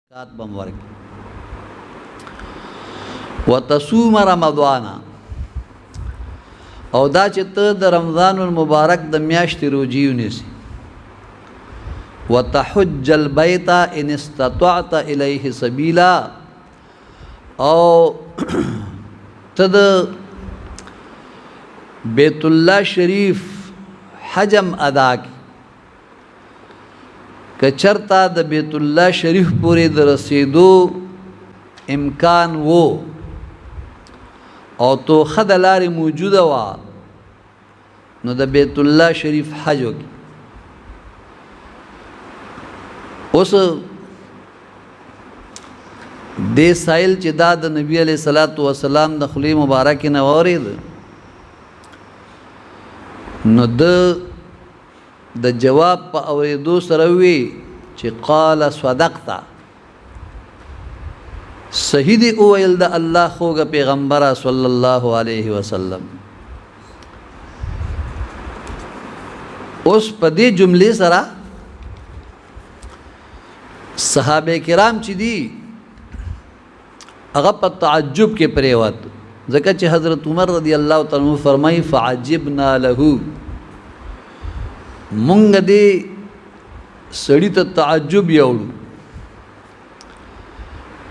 زکات بم ورکړي وتصوم رمضان او دا چې ته د رمضان المبارک د میاشتې روزي ونیسي وتحج البيت ان استطعت الیه سبیلا او ته د بیت الله شریف حجم ادا کی که چرتا د بیت الله شریف پورې د رسیدو امکان وو او تو خد لارې موجوده وا نو د بیت الله شریف حج وکړي. اوس دې سائل چې دا د نبی علیہ الصلوۃ والسلام د خلی مبارک نه اورید نو د جواب په اوریدو سره وی چې قال صدقتا صحیح دی اویل د الله خوږه پیغمبر صلی الله علیه وسلم. اوس په دې جملې سره صحابه کرام چې دي هغه په تعجب کې پریوت ځکه چې حضرت عمر رضی الله تعالی عنہ فرمایي فعجبنا له مونږ دې سړی ته تعجب یوړو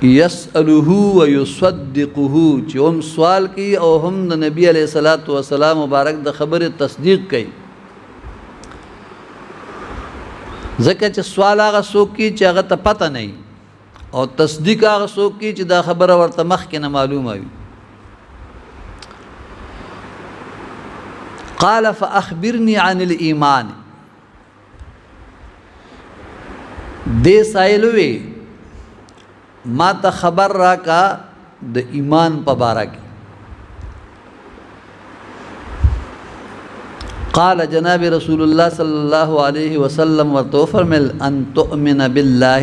یسأله ويصدقه چې هم سوال کوي او هم د نبی علیہ الصلوۃ والسلام مبارک د خبره تصدیق کوي ځکه چې سوال هغه څوک کوي چې هغه ته پته نه او تصدیق هغه څوک کوي چې دا خبره ورته مخکې نه معلومه وي. قال فأخبرني عن الإيمان دې سائلوي ما ته خبر راکا د ایمان په باره کې. قال جناب رسول الله صلی الله علیه وسلم ورته فرمل ان تؤمن بالله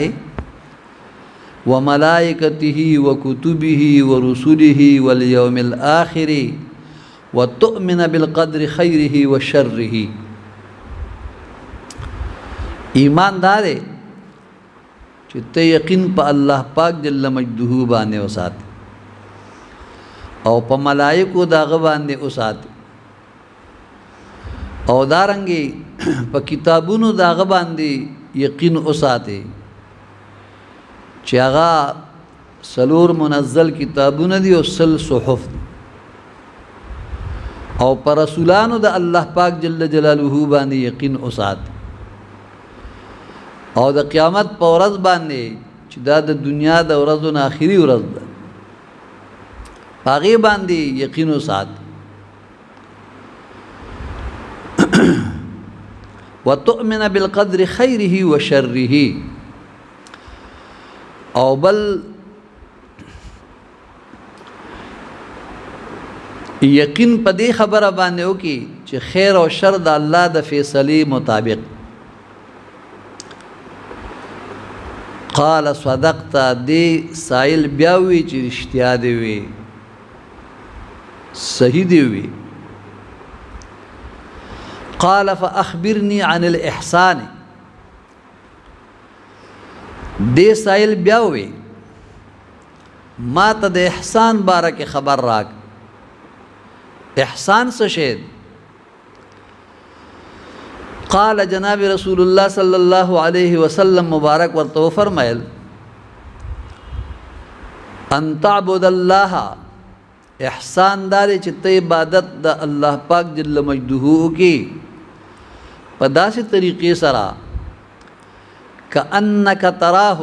وملائکته وکتبه ورسله والیوم الآخر وتؤمن بالقدر خیره وشره. ایمان داره چې ته یقین په الله پاک جل مجده باندې وسات او په ملائکو داغه باندې وسات او دارنګي په کتابونو داغه باندې یقین وساته چې هغه سلور منزل کتابونه دي او سل صحف دي او پر رسولانو د الله پاک جل جلاله باندې یقین وسات او د قیامت په ورځ باندې چې دا د دنیا د ورځو نه آخري ورځ ده هغې باندې یقین وسات وتؤمن بالقدر خیره وشره او بل یقین په دې خبره باندې وکړي چې خیر او شر د الله د فیصلې مطابق. قال صدقت دی سائل بیاوی چې رښتیا دی وی صحیح دی وی. قال فاخبرني عن الاحسان دی سائل بیاوی ما ته د احسان باره کې خبر راک. احسان څه شی؟ قال جناب رسول الله صلی الله علیه وسلم مبارک ورته فرمایل ان تعبد الله احسان داري چې ته عبادت د الله پاک جل مجده کی په داسې طریقې سره کأنک تراه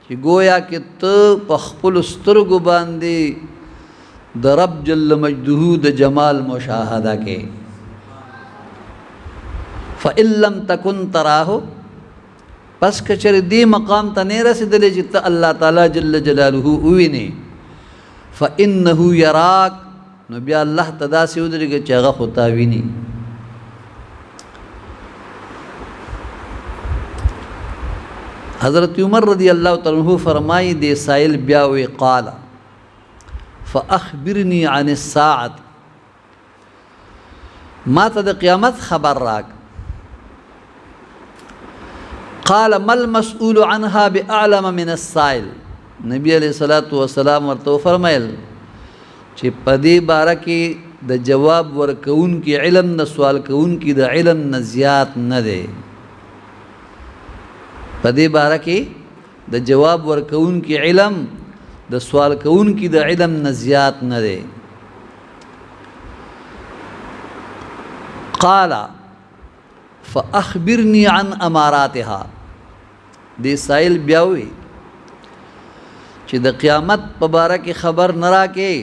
چې گویا کې ته په خپل سترګو باندې د رب جل مجده د جمال مشاهده کې. فإن لم تكن تراه پس کچر دی مقام ته نه رسیدلې چې ته الله تعالی جل جلاله ووینې فإنه يراك نو بیا الله تدا سي ودرېږي چې هغه خو تا ویني. حضرت عمر رضی الله تعالی عنہ فرمایي دې سائل بیا وی قال فأخبرني عن الساعة ما ته د قیامت خبر راک. قال ما المسؤول عنها باعلم من السائل. نبی علیہ الصلوۃ والسلام ورته فرمایل چې په دې باره کې د جواب ورکون کی علم د سوال کون کی د علم نه زیات نه دی. په دې باره کې د جواب ورکون کی علم د سوال کون کی د علم نه زیات نه دی. قال فاخبرني عن اماراتها. دې سائل بیا وی چې د قیامت په باره کې خبر نه راکې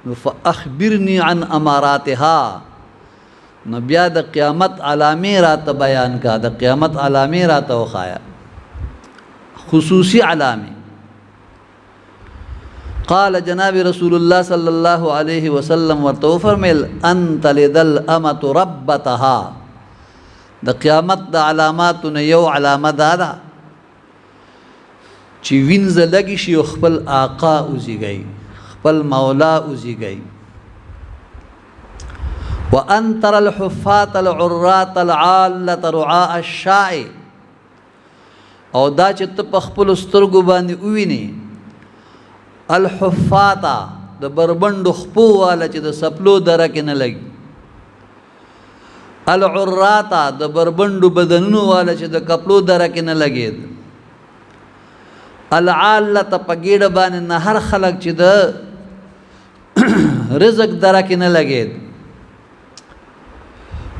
نو فاخبرني عن اماراتها، نو بیا د قیامت علامې راته بیان کا، د قیامت علامې راته وخایا، خصوصی علامې. قال جناب رسول الله صلی الله علیه وسلم ورته فرمیل ان تلد الامة ربتها. د قیامت د علاماتو نه یو علامه دا ده چې وینځه لګي شي خپل آقا وزیږي، خپل مولا وزیږي. وان ترى الحفاة العراة العالة رعاء الشاء. او دا چې ته په خپل سترګو باندې وویني الحفاة د بربندو خپو والا چې د سپلو درکې نه لګي، العراة د بربندو بدنونو والا چې د کپلو درکې نه لګید، العالة په ګیډه باندې نه هر خلق چې د رزق درکې نه لګید،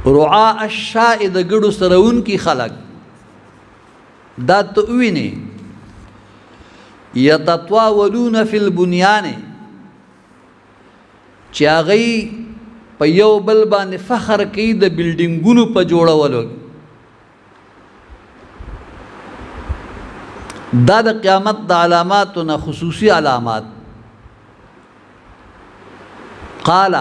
رعاء الشاء د ګډو سرون کی خلق. دا ته ویني یتطاولون فی البنیان چې هغوی په یو بل باندې فخر کوي د بلډینګونو په جوړولو. دا د قیامت د علاماتو نه خصوصی علامات. قال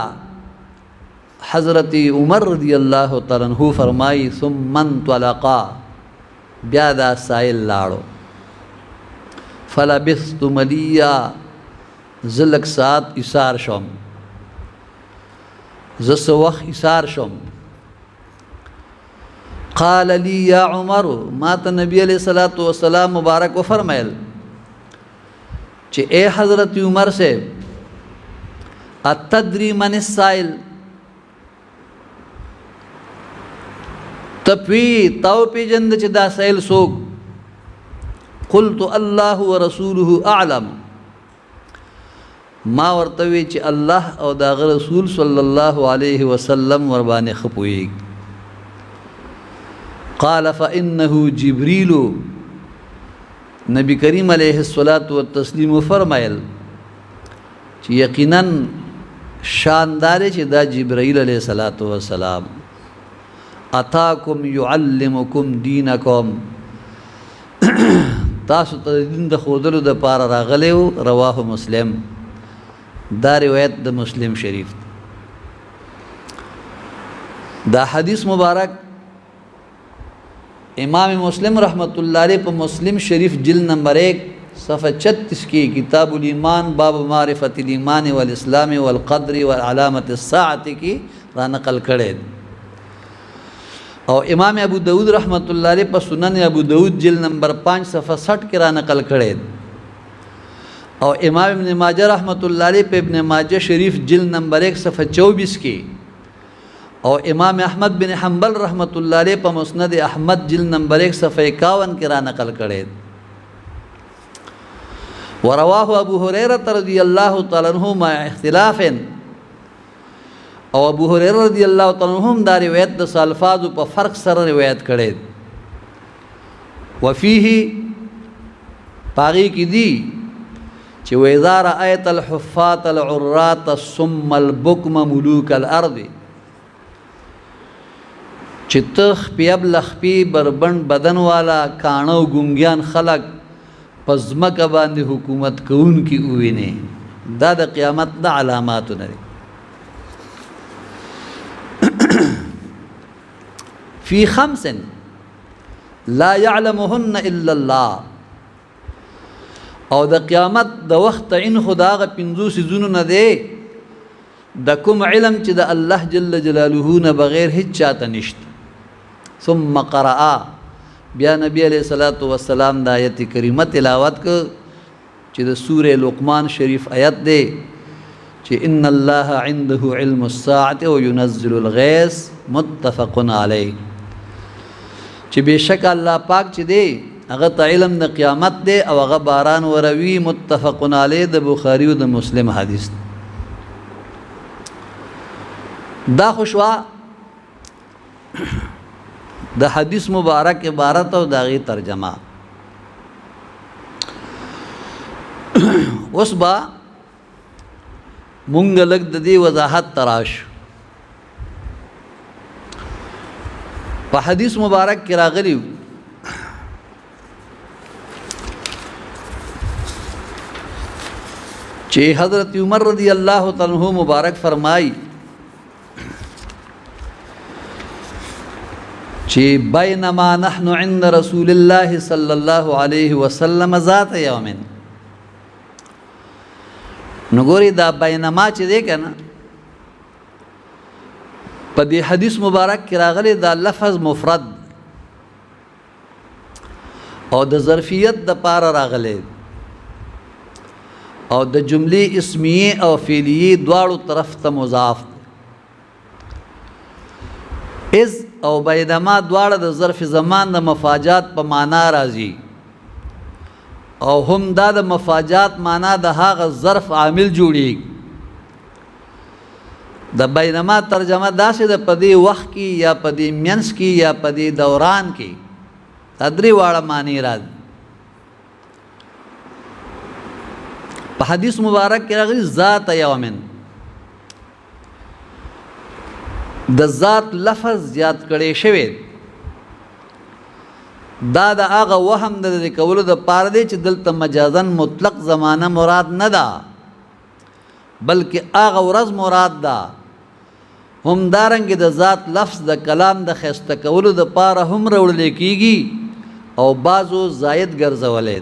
حضرت عمر رضی اللہ تعالی عنہ فرمائی ثم انطلقا. بیا دا سائل لاړو. فلبثت ملیا. زلک ساعت ایثار شوم، زس وخت ایثار شوم. قال لی یا عمر. ما ته نبی علیہ الصلوۃ والسلام مبارک و فرمایل چې اے حضرت عمر سے اتدری من السائل. تپوی تاو پیجند چې دا سائل سوک. قلت الله ورسوله اعلم. ما ورتوی چې الله او داغه رسول صلی الله علیه وسلم ور باندې خپوي. قال فانه جبريل. نبی کریم علیہ الصلوۃ والتسلیم فرمایل چې یقینا شاندار چې دا جبرائیل علیہ الصلوۃ والسلام اتاکم یعلمکم دینکم. تاسو ته دین د خودلو د پاره راغلی و. رواه مسلم. دا روایت د مسلم شریف. دا حدیث مبارک امام مسلم رحمۃ اللہ علیہ په مسلم شریف جلد نمبر 1 صفحہ 36 کی کتاب الایمان باب معرفت الایمان والاسلام والقدر والعلامت الساعت کی را نقل کړي. اور امام ابو داود رحمۃ اللہ علیہ پر سنن ابو داود جلد نمبر 5 صفحہ 60 کی را نقل کړي. اور امام ابن ماجہ رحمۃ اللہ علیہ پہ ابن ماجہ شریف جلد نمبر 1 صفحہ 24 کی. اور امام احمد بن حنبل رحمۃ اللہ علیہ پہ مسند احمد جلد نمبر 1 صفحہ 51 کی را نقل کړي. ورواہ ابو ہریرہ رضی اللہ تعالی عنہ مع اختلاف. او ابو هريره رضی الله تعالی عنہ دا روایت د الفاظ په فرق سره روایت کړي. وفيه پاغي کې دي چې وإذا رأيت الحفاة العراة الصم البكم ملوك الارض. چې تخ پیب لخپی بربند بدن والا کانو ګونګیان خلق پزمک باندې حکومت کوون کی ویني. دا د قیامت د علاماتو نه. فی 5 لا يعلمهن الا الله. او د قیامت د وخت عین خداغه 5 سيزونو نه دی د کوم علم چې د الله جل جلاله نه بغیر هیڅ چاته نشته. ثم قرأ. بیا نبی علیہ الصلوۃ والسلام د آیت کریمه تلاوت ک چې د سوره لقمان شریف آیت دی چې ان الله عنده علم الساعه وينزل الغيث متفق علیه چې بشک الله پاک چې دی هغه ته علم د قیامت دی او هغه باران وروي متفق علیه د بخاری او د مسلم حدیث دا خوشوا د حدیث مبارک عبارت او داغي ترجمه اوس با مونږ لګ د دې وضاحت تراش په حدیث مبارک کې راغلی چې حضرت عمر رضی الله تعالی عنہ مبارک فرمای چې بینما نحن عند رسول الله صلی الله علیه وسلم ذات یوم نګوري دا بینما چې دی کنه په دې حدیث مبارک کې راغلی دا لفظ مفرد او د ظرفیت د پاره راغلی او د جملې اسمیه او فعلیه دواړو طرف ته مضاف از او بینما دواړه د ظرف زمان د مفاجات په معنا راځي او هم دا د مفاجات معنا د هغه ظرف عامل جوړیږي د بینما ترجمه داسې د پدې وخت کې یا پدې مینس کې یا پدې دوران کې تدری واړه معنی راځي په حدیث مبارک کې راغلي ذات یومن د ذات لفظ زیات کړي شوی دا د هغه وهم د کولو د پاره دی چې دلته مجازن مطلق زمانه مراد نه ده بلکې هغه ورځ مراد ده هم دارنګ د ذات لفظ د کلام د خسته کولو د پاره هم راوړل کیږي او بعضو زائد ګرځولې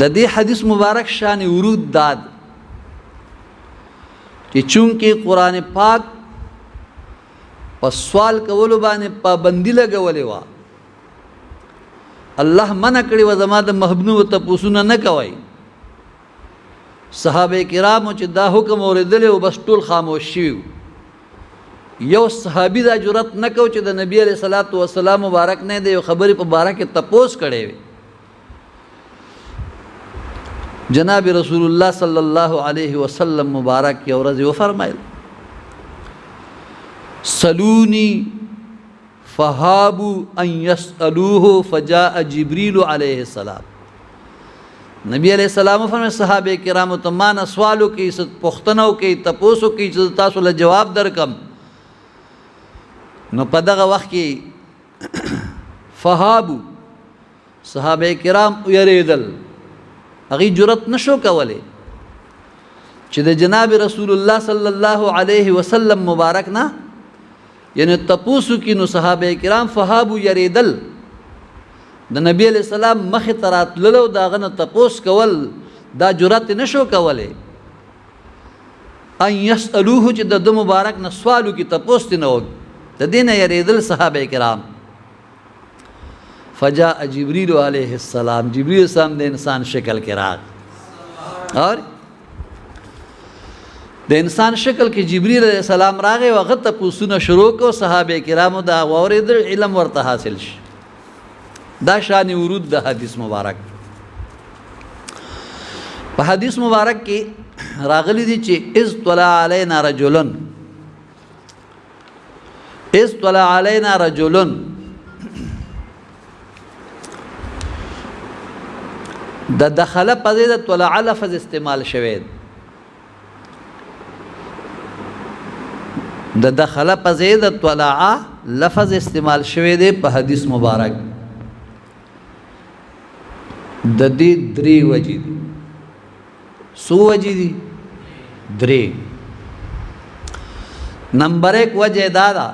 د دې حدیث مبارک شان ورود داد چې چونکه قرآن پاک په سوال کولو باندې پابندي لګولې و الله منع کړی و زما د محبوب ته پوښتنه نه کوي صحابه کرامو چې دا حکم اوریدل او بس ټول خاموش شي یو صحابي دا جرأت نه کو چې د نبی عليه الصلاه والسلام مبارک نه دی خبرې په باره کې تپوس کړي جناب رسول الله صلی الله علیه وسلم مبارک یو ورځ و فرمایل سلونی فهابوا ان يسالوه فجاء جبريل عليه السلام نبی علیہ السلام فرمایي صحابه کرامو ته مان سوالو کې پښتنو کې تپوسو کې چې تاسو له جواب درکم نو په دغه وخت کې فهابوا صحابه کرام یریدل هغه جرأت نشو کوله چې د جناب رسول الله صلی الله علیه وسلم مبارک نه یعنی تپوسو کې نو صحابه کرام فهابو یریدل د نبی علیہ السلام مخ ترات للو دا غنه تپوس کول دا جرأت نشو کوله ان يسالوه چې د مبارک نه سوالو کې تپوس نه و د دین یریدل صحابه کرام فجاء جبريل عليه السلام جبريل السلام د انسان شکل کې راغ اور د انسان شکل کې جبريل عليه السلام راغی او غته پوښتنه شروع کو صحابه کرامو دا اورید علم ورته حاصل شي دا شان ورود د حدیث مبارک په حدیث مبارک کې راغلی دي چې اذ طلع علينا رجل د دخل په ځای د طلع لفظ استعمال شوی د دخل په ځای د طلع لفظ استعمال شوی دی په حدیث مبارک د دې درې وجې دي سو وجې دي درې نمبر 1 وجه دا ده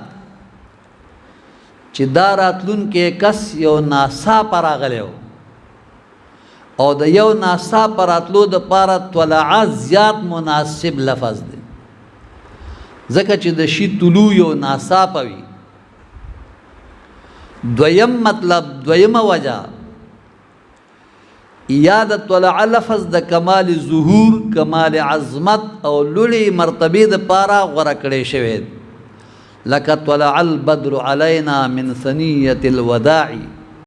چې دا راتلون کې کس یو ناسا پر راغلی او د یو ناسا پر راتلو د پاره طلع زیات مناسب لفظ دی ځکه چې د شي طلوع یو ناسا پوي دویم مطلب دویمه وجه یا د طلع لفظ د کمال ظهور کمال عظمت او لوړې مرتبې د پاره غوره کړی شوی لکه طلع البدر علینا من ثنیة الوداع